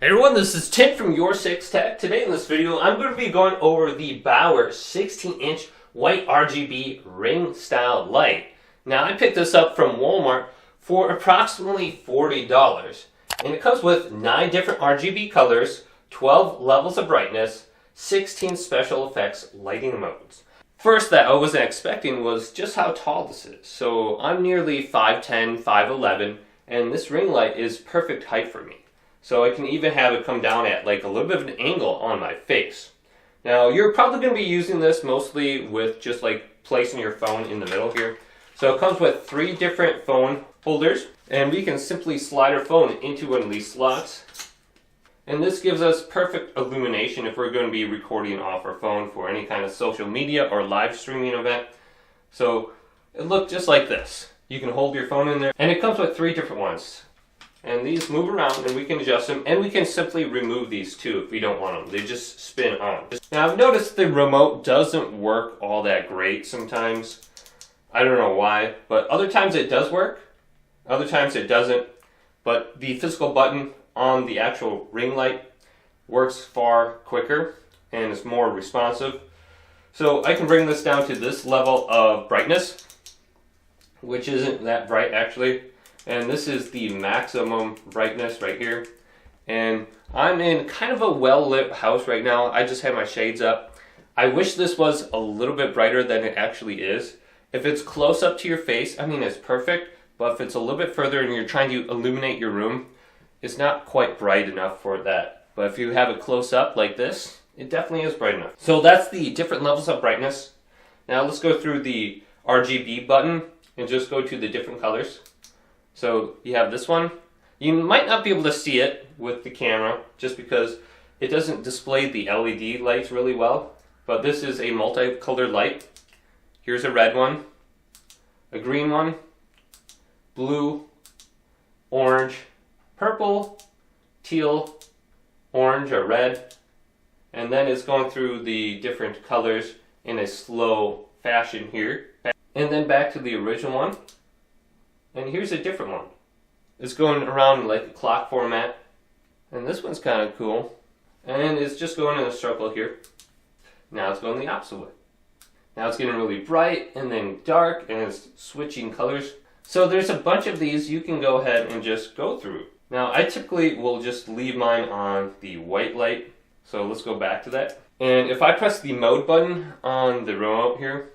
Hey everyone, this is Tim from YourSixTech. Today in this video, I'm going to be going over the Bauer 16-inch white RGB ring style light. Now I picked this up from Walmart for approximately $40. And it comes with 9 different RGB colors, 12 levels of brightness, 16 special effects lighting modes. First that I wasn't expecting was just how tall this is. So I'm nearly 5'10", 5'11", and this ring light is perfect height for me. So I can even have it come down at like a little bit of an angle on my face. Now you're probably going to be using this mostly with just like placing your phone in the middle here. So it comes with 3 different phone holders, and we can simply slide our phone into one of these slots. And this gives us perfect illumination if we're going to be recording off our phone for any kind of social media or live streaming event. So it looks just like this. You can hold your phone in there, and it comes with 3 different ones. And these move around and we can adjust them, and we can simply remove these too if we don't want them. They just spin on. Now I've noticed the remote doesn't work all that great sometimes. I don't know why, but other times it does work. Other times it doesn't. But the physical button on the actual ring light works far quicker and is more responsive. So I can bring this down to this level of brightness, which isn't that bright actually. And this is the maximum brightness right here. And I'm in kind of a well-lit house right now. I just have my shades up. I wish this was a little bit brighter than it actually is. If it's close up to your face, I mean, it's perfect. But if it's a little bit further and you're trying to illuminate your room, it's not quite bright enough for that. But if you have it close up like this, it definitely is bright enough. So that's the different levels of brightness. Now let's go through the RGB button and just go to the different colors. So you have this one. You might not be able to see it with the camera just because it doesn't display the LED lights really well. But this is a multicolored light. Here's a red one, a green one, blue, orange, purple, teal, orange or red. And then it's going through the different colors in a slow fashion here. And then back to the original one. And here's a different one. It's going around like a clock format. And this one's kind of cool. And it's just going in a circle here. Now it's going the opposite way. Now it's getting really bright and then dark, and it's switching colors. So there's a bunch of these you can go ahead and just go through. Now I typically will just leave mine on the white light. So let's go back to that. And if I press the mode button on the remote here,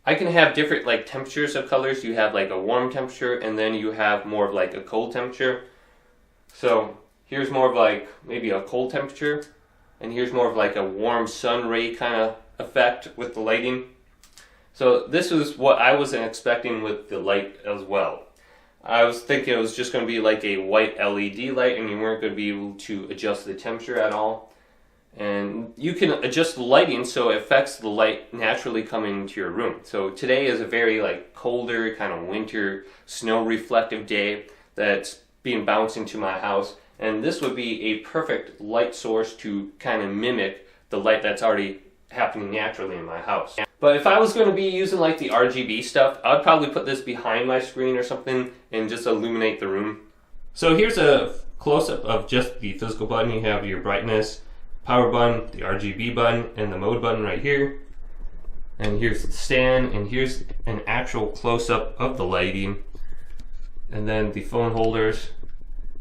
I can have different like temperatures of colors. You have like a warm temperature, and then you have more of like a cold temperature. So here's more of like maybe a cold temperature, and here's more of like a warm sun ray kind of effect with the lighting. So this is what I wasn't expecting with the light as well. I was thinking it was just going to be like a white LED light and you weren't going to be able to adjust the temperature at all. And you can adjust the lighting so it affects the light naturally coming into your room. So today is a very like colder, kind of winter, snow reflective day that's being bounced into my house. And this would be a perfect light source to kind of mimic the light that's already happening naturally in my house. But if I was going to be using like the RGB stuff, I'd probably put this behind my screen or something and just illuminate the room. So here's a close-up of just the physical button. You have your brightness, power button, the RGB button, and the mode button right here. And here's the stand, and here's an actual close-up of the lighting. And then the phone holders.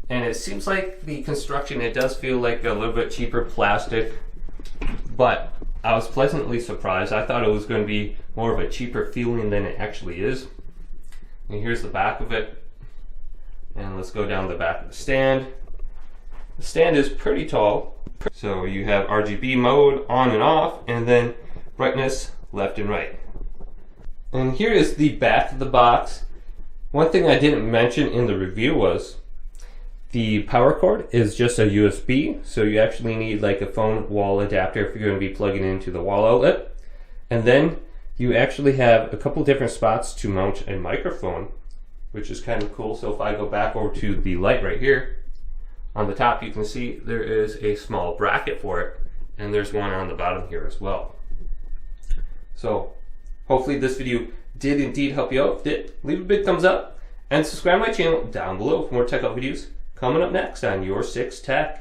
And it seems like the construction, it does feel like a little bit cheaper plastic. But I was pleasantly surprised. I thought it was going to be more of a cheaper feeling than it actually is. And here's the back of it. And let's go down the back of the stand. The stand is pretty tall. So you have RGB mode on and off, and then brightness left and right. And here is the back of the box. One thing I didn't mention in the review was the power cord is just a USB, so you actually need like a phone wall adapter if you're going to be plugging into the wall outlet. And then you actually have a couple different spots to mount a microphone, which is kind of cool. So if I go back over to the light right here, on the top you can see there is a small bracket for it, and there's one on the bottom here as well. So hopefully this video did indeed help you out. If it did, leave a big thumbs up and subscribe to my channel down below for more tech out videos coming up next on YourSixTech.